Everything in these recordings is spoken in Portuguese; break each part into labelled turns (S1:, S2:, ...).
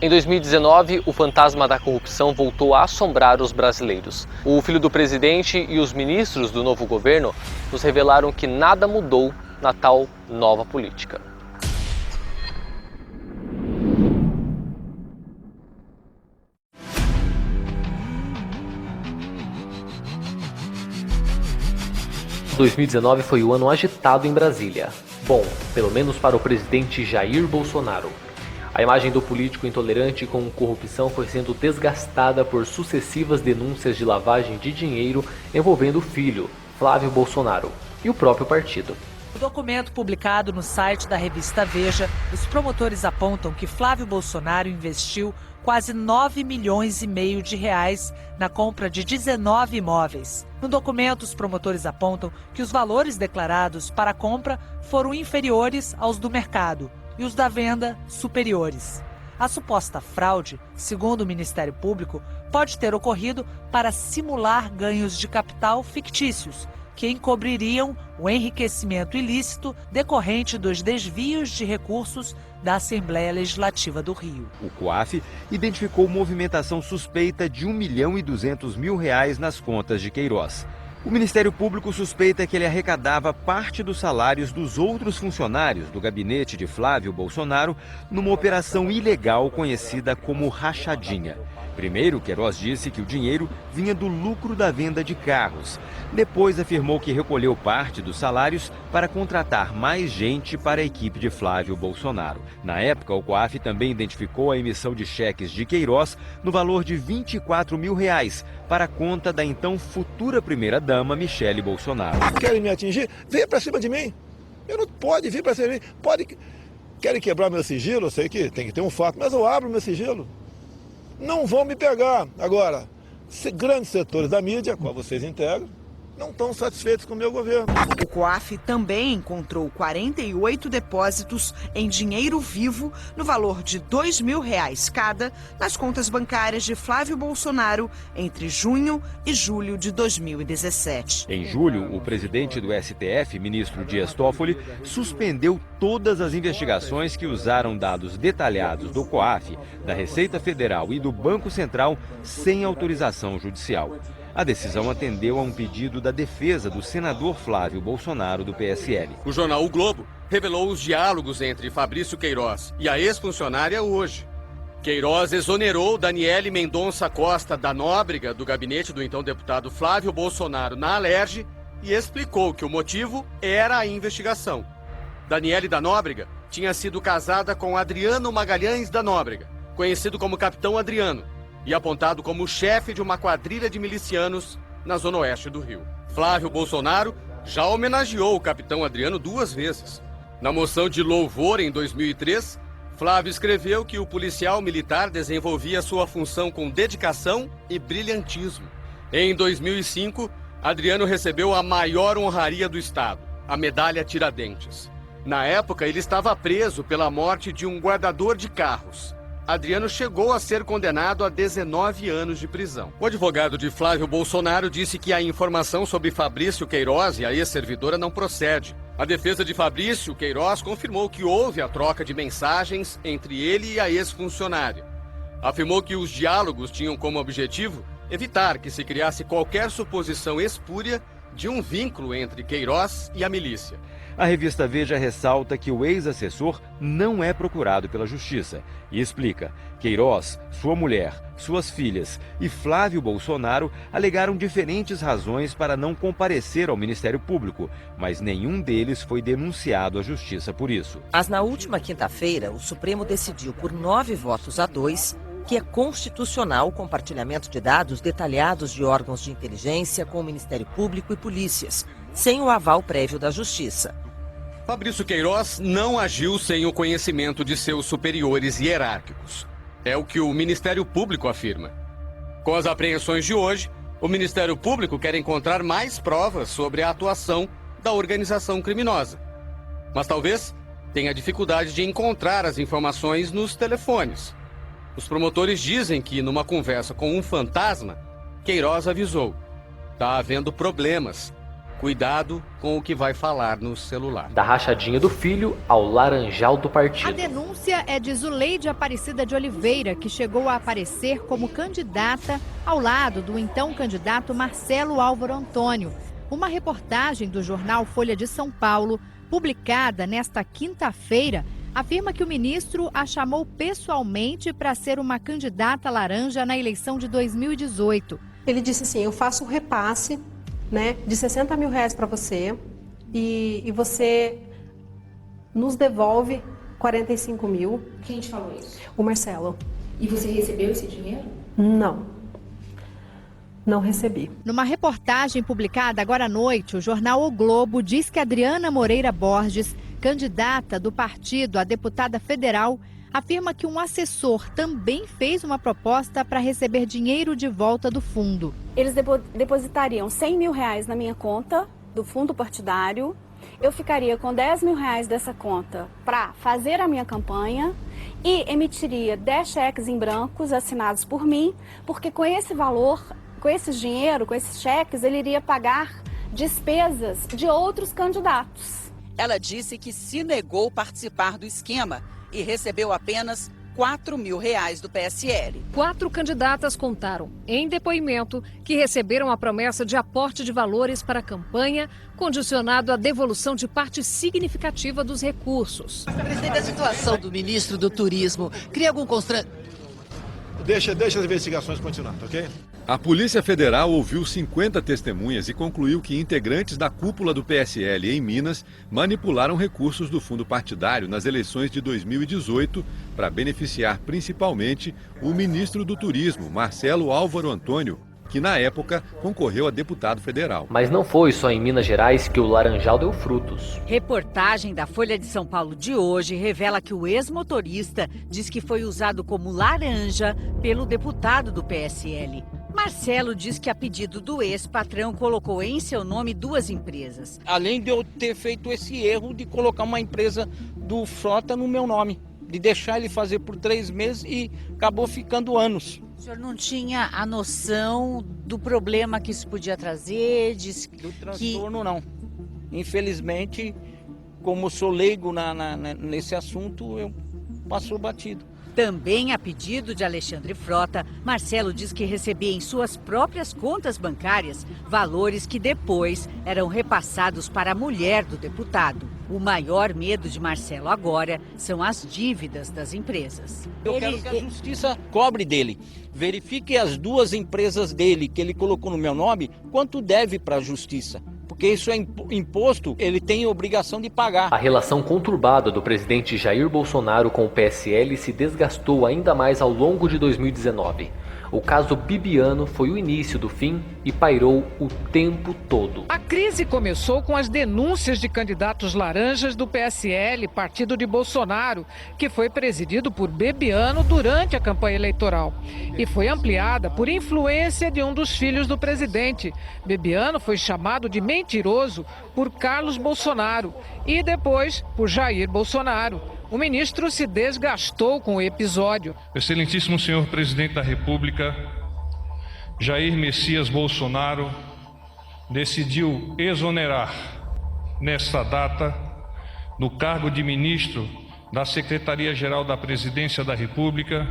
S1: Em 2019, o fantasma da corrupção voltou a assombrar os brasileiros. O filho do presidente e os ministros do novo governo nos revelaram que nada mudou na tal nova política. Em 2019 foi o ano agitado em Brasília. Bom, pelo menos para o presidente Jair Bolsonaro. A imagem do político intolerante com corrupção foi sendo desgastada por sucessivas denúncias de lavagem de dinheiro envolvendo o filho, Flávio Bolsonaro, e o próprio partido.
S2: No documento publicado no site da revista Veja, os promotores apontam que Flávio Bolsonaro investiu quase 9 milhões e meio de reais na compra de 19 imóveis. No documento, os promotores apontam que os valores declarados para a compra foram inferiores aos do mercado e os da venda superiores. A suposta fraude, segundo o Ministério Público, pode ter ocorrido para simular ganhos de capital fictícios, que encobririam o enriquecimento ilícito decorrente dos desvios de recursos da Assembleia Legislativa do Rio.
S3: O COAF identificou movimentação suspeita de R$ 1.200.000 nas contas de Queiroz. O Ministério Público suspeita que ele arrecadava parte dos salários dos outros funcionários do gabinete de Flávio Bolsonaro numa operação ilegal conhecida como rachadinha. Primeiro, Queiroz disse que o dinheiro vinha do lucro da venda de carros. Depois afirmou que recolheu parte dos salários para contratar mais gente para a equipe de Flávio Bolsonaro. Na época, o COAF também identificou a emissão de cheques de Queiroz no valor de R$ 24 mil para a conta da então futura primeira-dama Michele Bolsonaro.
S4: Querem me atingir? Venha para cima de mim. Eu não pode vir para cima de mim. Querem quebrar meu sigilo? Eu sei que tem que ter um fato, mas eu abro meu sigilo. Não vão me pegar. Agora, grandes setores da mídia, a qual vocês integram, não estão satisfeitos com o meu governo.
S5: O COAF também encontrou 48 depósitos em dinheiro vivo no valor de R$ 2.000 cada nas contas bancárias de Flávio Bolsonaro entre junho e julho de 2017.
S3: Em julho, o presidente do STF, ministro Dias Toffoli, suspendeu todas as investigações que usaram dados detalhados do COAF, da Receita Federal e do Banco Central sem autorização judicial. A decisão atendeu a um pedido da defesa do senador Flávio Bolsonaro, do PSL.
S6: O jornal O Globo revelou os diálogos entre Fabrício Queiroz e a ex-funcionária hoje. Queiroz exonerou Daniele Mendonça Costa da Nóbrega, do gabinete do então deputado Flávio Bolsonaro, na Alerj, e explicou que o motivo era a investigação. Daniele da Nóbrega tinha sido casada com Adriano Magalhães da Nóbrega, conhecido como Capitão Adriano, e apontado como chefe de uma quadrilha de milicianos na zona oeste do Rio. Flávio Bolsonaro já homenageou o capitão Adriano 2 vezes. Na moção de louvor em 2003, Flávio escreveu que o policial militar desenvolvia sua função com dedicação e brilhantismo. Em 2005, Adriano recebeu a maior honraria do Estado, a Medalha Tiradentes. Na época, ele estava preso pela morte de um guardador de carros. Adriano chegou a ser condenado a 19 anos de prisão. O advogado de Flávio Bolsonaro disse que a informação sobre Fabrício Queiroz e a ex-servidora não procede. A defesa de Fabrício Queiroz confirmou que houve a troca de mensagens entre ele e a ex-funcionária. Afirmou que os diálogos tinham como objetivo evitar que se criasse qualquer suposição espúria de um vínculo entre Queiroz e a milícia.
S3: A revista Veja ressalta que o ex-assessor não é procurado pela Justiça e explica: Queiroz, sua mulher, suas filhas e Flávio Bolsonaro alegaram diferentes razões para não comparecer ao Ministério Público, mas nenhum deles foi denunciado à Justiça por isso.
S7: Mas na última quinta-feira, o Supremo decidiu por 9-2 que é constitucional o compartilhamento de dados detalhados de órgãos de inteligência com o Ministério Público e polícias, sem o aval prévio da Justiça.
S6: Fabrício Queiroz não agiu sem o conhecimento de seus superiores hierárquicos. É o que o Ministério Público afirma. Com as apreensões de hoje, o Ministério Público quer encontrar mais provas sobre a atuação da organização criminosa. Mas talvez tenha dificuldade de encontrar as informações nos telefones. Os promotores dizem que, numa conversa com um fantasma, Queiroz avisou: está havendo problemas Cuidado com o que vai falar no celular.
S1: Da rachadinha do filho ao laranjal do
S8: A
S1: partido.
S8: denúncia é de Zuleide Aparecida de Oliveira, que chegou a aparecer como candidata ao lado do então candidato Marcelo Álvaro Antônio. Uma reportagem do jornal Folha de São Paulo, publicada nesta quinta-feira, afirma que o ministro a chamou pessoalmente para ser uma candidata laranja na eleição de 2018.
S9: Ele disse assim, eu faço um repasse, né, de 60 mil reais para você e você nos devolve 45 mil.
S10: Quem te falou isso?
S9: O Marcelo.
S10: E você recebeu esse dinheiro?
S9: Não recebi.
S8: Numa reportagem publicada agora à noite, o jornal O Globo diz que Adriana Moreira Borges, candidata do partido a deputada federal, afirma que um assessor também fez uma proposta para receber dinheiro de volta do fundo.
S11: Eles depositariam 100 mil reais na minha conta do fundo partidário. Eu ficaria com 10 mil reais dessa conta para fazer a minha campanha e emitiria 10 cheques em brancos assinados por mim, porque com esse valor, com esse dinheiro, com esses cheques, ele iria pagar despesas de outros candidatos.
S12: Ela disse que se negou participar do esquema e recebeu apenas 4 mil reais do PSL.
S13: 4 candidatas contaram, em depoimento, que receberam a promessa de aporte de valores para a campanha, condicionado à devolução de parte significativa dos recursos.
S7: Presidente, a situação do ministro do Turismo cria algum constrangimento?
S4: Deixa as investigações continuar, tá ok?
S3: A Polícia Federal ouviu 50 testemunhas e concluiu que integrantes da cúpula do PSL em Minas manipularam recursos do fundo partidário nas eleições de 2018 para beneficiar principalmente o ministro do Turismo, Marcelo Álvaro Antônio, que na época concorreu a deputado federal.
S1: Mas não foi só em Minas Gerais que o laranjal deu frutos.
S7: Reportagem da Folha de São Paulo de hoje revela que o ex-motorista diz que foi usado como laranja pelo deputado do PSL. Marcelo diz que a pedido do ex-patrão colocou em seu nome 2 empresas.
S14: Além de eu ter feito esse erro de colocar uma empresa do Frota no meu nome, de deixar ele fazer por 3 meses e acabou ficando anos.
S7: O senhor não tinha a noção do problema que isso podia trazer?
S14: Do transtorno, não. Infelizmente, como sou leigo nesse assunto, eu passo batido.
S7: Também a pedido de Alexandre Frota, Marcelo diz que recebia em suas próprias contas bancárias valores que depois eram repassados para a mulher do deputado. O maior medo de Marcelo agora são as dívidas das empresas.
S14: Eu quero que a justiça cobre dele. Verifique as 2 empresas dele que ele colocou no meu nome, quanto deve para a justiça. Porque isso é imposto, ele tem obrigação de pagar.
S1: A relação conturbada do presidente Jair Bolsonaro com o PSL se desgastou ainda mais ao longo de 2019. O caso Bibiano foi o início do fim e pairou o tempo todo.
S2: A crise começou com as denúncias de candidatos laranjas do PSL, partido de Bolsonaro, que foi presidido por Bibiano durante a campanha eleitoral. E foi ampliada por influência de um dos filhos do presidente. Bibiano foi chamado de mentiroso por Carlos Bolsonaro e depois por Jair Bolsonaro. O ministro se desgastou com o episódio.
S15: Excelentíssimo senhor presidente da República, Jair Messias Bolsonaro decidiu exonerar, nesta data, do cargo de ministro da Secretaria-Geral da Presidência da República,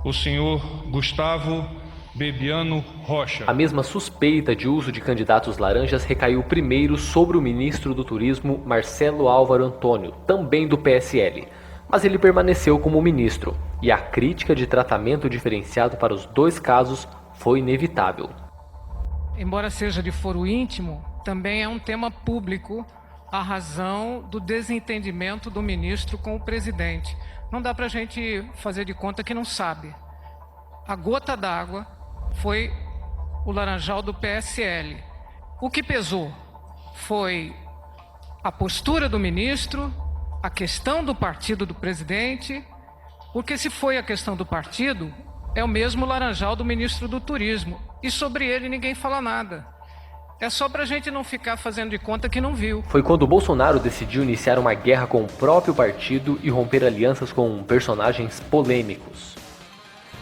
S15: o senhor Gustavo Bibiano Rocha.
S1: A mesma suspeita de uso de candidatos laranjas recaiu primeiro sobre o ministro do Turismo, Marcelo Álvaro Antônio, também do PSL. Mas ele permaneceu como ministro, e a crítica de tratamento diferenciado para os 2 casos foi inevitável.
S2: Embora seja de foro íntimo, também é um tema público a razão do desentendimento do ministro com o presidente. Não dá para a gente fazer de conta que não sabe. A gota d'água foi o laranjal do PSL. O que pesou foi a postura do ministro, a questão do partido do presidente, porque se foi a questão do partido, é o mesmo laranjal do ministro do Turismo. E sobre ele ninguém fala nada. É só pra gente não ficar fazendo de conta que não viu.
S1: Foi quando Bolsonaro decidiu iniciar uma guerra com o próprio partido e romper alianças com personagens polêmicos.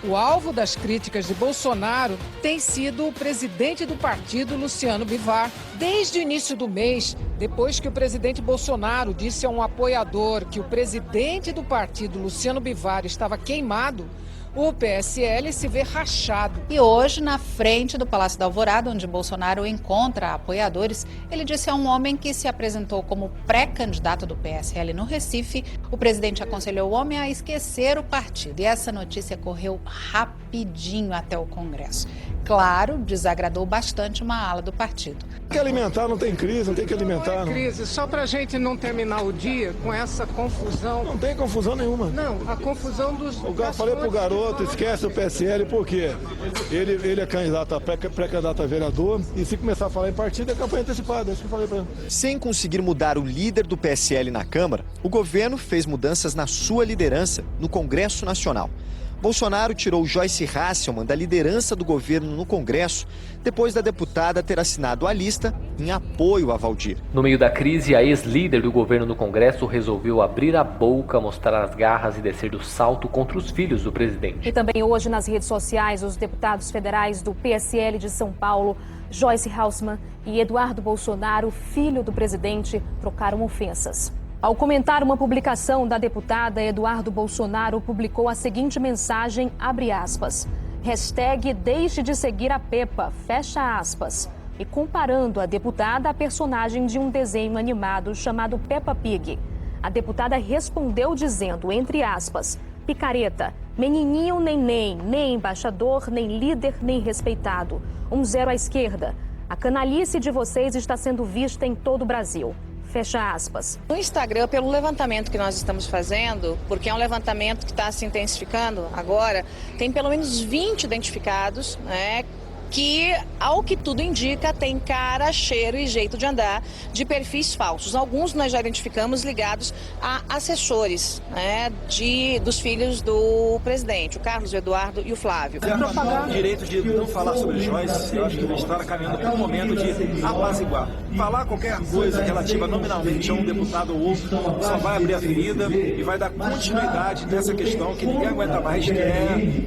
S16: O alvo das críticas de Bolsonaro tem sido o presidente do partido, Luciano Bivar. Desde o início do mês, depois que o presidente Bolsonaro disse a um apoiador que o presidente do partido, Luciano Bivar, estava queimado, o PSL se vê rachado.
S17: E hoje, na frente do Palácio da Alvorada, onde Bolsonaro encontra apoiadores, ele disse a um homem que se apresentou como pré-candidato do PSL no Recife, o presidente aconselhou o homem a esquecer o partido. E essa notícia correu rapidinho até o Congresso. Claro, desagradou bastante uma ala do partido.
S4: Tem que alimentar, não tem crise, não tem que alimentar.
S16: Não é crise, só pra gente não terminar o dia com essa confusão.
S4: Não tem confusão nenhuma.
S16: Não, a confusão dos...
S4: Falei pro garoto, esquece o PSL, por quê? Ele é candidato, pré-candidato a vereador, e se começar a falar em partido, é campanha antecipada, é isso que eu falei pra ele.
S18: Sem conseguir mudar o líder do PSL na Câmara, o governo fez mudanças na sua liderança no Congresso Nacional. Bolsonaro tirou Joyce Hasselmann da liderança do governo no Congresso, depois da deputada ter assinado a lista em apoio a Valdir.
S1: No meio da crise, a ex-líder do governo no Congresso resolveu abrir a boca, mostrar as garras e descer do salto contra os filhos do presidente.
S19: E também hoje nas redes sociais, os deputados federais do PSL de São Paulo, Joyce Hasselmann e Eduardo Bolsonaro, filho do presidente, trocaram ofensas. Ao comentar uma publicação da deputada, Eduardo Bolsonaro publicou a seguinte mensagem, abre aspas, hashtag deixe de seguir a Peppa, fecha aspas, e comparando a deputada à personagem de um desenho animado chamado Peppa Pig. A deputada respondeu dizendo, entre aspas, picareta, menininho nem embaixador, nem líder, nem respeitado, 1-0 à esquerda. A canalice de vocês está sendo vista em todo o Brasil. Fecha aspas.
S20: No Instagram, pelo levantamento que nós estamos fazendo, porque é um levantamento que está se intensificando agora, tem pelo menos 20 identificados, né, que, ao que tudo indica, tem cara, cheiro e jeito de andar de perfis falsos. Alguns nós já identificamos ligados a assessores, né, dos filhos do presidente, o Carlos, o Eduardo e o Flávio.
S21: O direito de não falar sobre Joyce, eu acho que ele está caminhando para um momento de apaziguar. Falar qualquer coisa relativa nominalmente a um deputado ou outro só vai abrir a ferida e vai dar continuidade nessa questão que ninguém aguenta mais, que é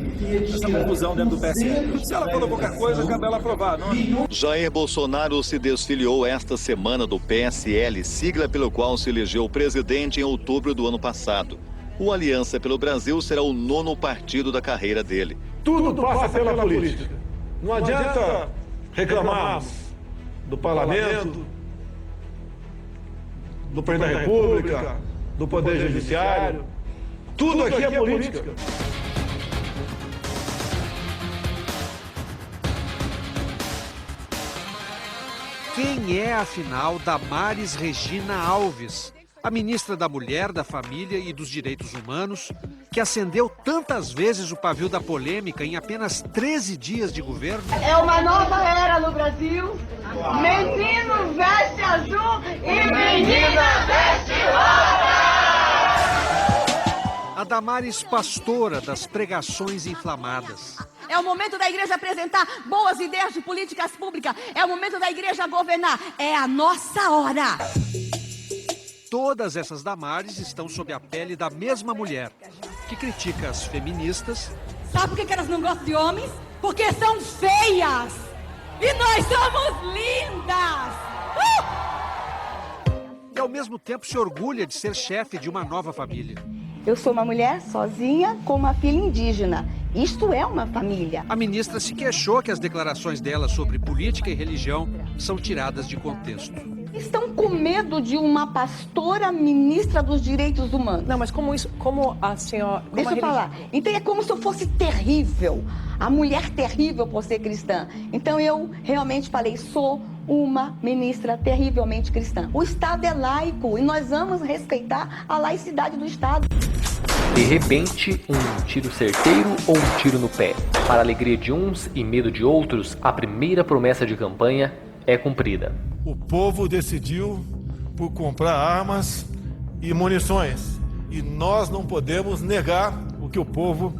S21: essa confusão dentro do PSL. Se ela falou qualquer coisa, cabe ela aprovar, não?
S22: Jair Bolsonaro se desfiliou esta semana do PSL, sigla pelo qual se elegeu presidente em outubro do ano passado. O Aliança pelo Brasil será o 9º partido da carreira dele.
S4: Tudo passa pela política. Não adianta reclamarmos do parlamento, do presidente da República, do Poder Judiciário. Tudo aqui é política.
S23: Quem é, afinal, Damares Regina Alves, a ministra da Mulher, da Família e dos Direitos Humanos, que acendeu tantas vezes o pavio da polêmica em apenas 13 dias de governo?
S24: É uma nova era no Brasil. Menino veste azul e menina veste rosa!
S23: A Damares pastora das pregações inflamadas.
S24: É o momento da igreja apresentar boas ideias de políticas públicas. É o momento da igreja governar. É a nossa hora.
S23: Todas essas Damares estão sob a pele da mesma mulher, que critica as feministas.
S24: Sabe por que elas não gostam de homens? Porque são feias. E nós somos lindas.
S23: E ao mesmo tempo se orgulha de ser chefe de uma nova família.
S25: Eu sou uma mulher sozinha com uma filha indígena. Isto é uma família.
S23: A ministra se queixou que as declarações dela sobre política e religião são tiradas de contexto.
S25: Estão com medo de uma pastora ministra dos direitos humanos.
S26: Não, mas como a senhora...
S25: Deixa eu falar. Então é como se eu fosse terrível. A mulher terrível por ser cristã. Então eu realmente falei, sou uma ministra terrivelmente cristã. O Estado é laico e nós vamos respeitar a laicidade do Estado.
S1: De repente, um tiro certeiro ou um tiro no pé? Para a alegria de uns e medo de outros, a primeira promessa de campanha é cumprida.
S4: O povo decidiu por comprar armas e munições. E nós não podemos negar o que o povo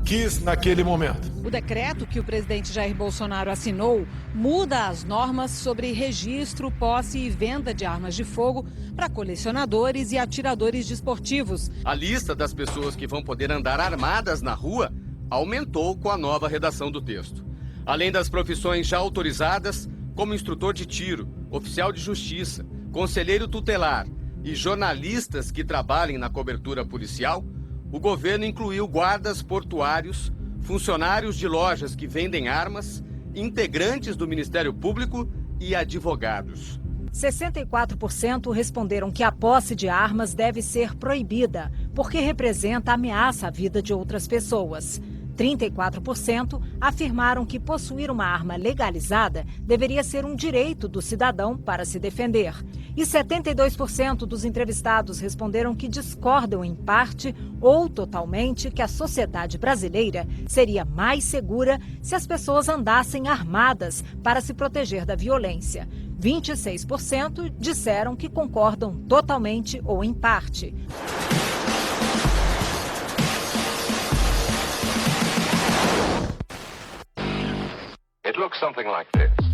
S4: quis naquele momento.
S2: O decreto que o presidente Jair Bolsonaro assinou muda as normas sobre registro, posse e venda de armas de fogo para colecionadores e atiradores desportivos.
S6: A lista das pessoas que vão poder andar armadas na rua aumentou com a nova redação do texto. Além das profissões já autorizadas, como instrutor de tiro, oficial de justiça, conselheiro tutelar e jornalistas que trabalhem na cobertura policial, o governo incluiu guardas portuários, funcionários de lojas que vendem armas, integrantes do Ministério Público e advogados.
S5: 64% responderam que a posse de armas deve ser proibida, porque representa ameaça à vida de outras pessoas. 34% afirmaram que possuir uma arma legalizada deveria ser um direito do cidadão para se defender. E 72% dos entrevistados responderam que discordam em parte ou totalmente que a sociedade brasileira seria mais segura se as pessoas andassem armadas para se proteger da violência. 26% disseram que concordam totalmente ou em parte.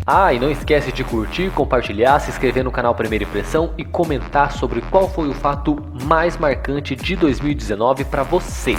S1: Ah, e não esquece de curtir, compartilhar, se inscrever no canal Primeira Impressão e comentar sobre qual foi o fato mais marcante de 2019 para você.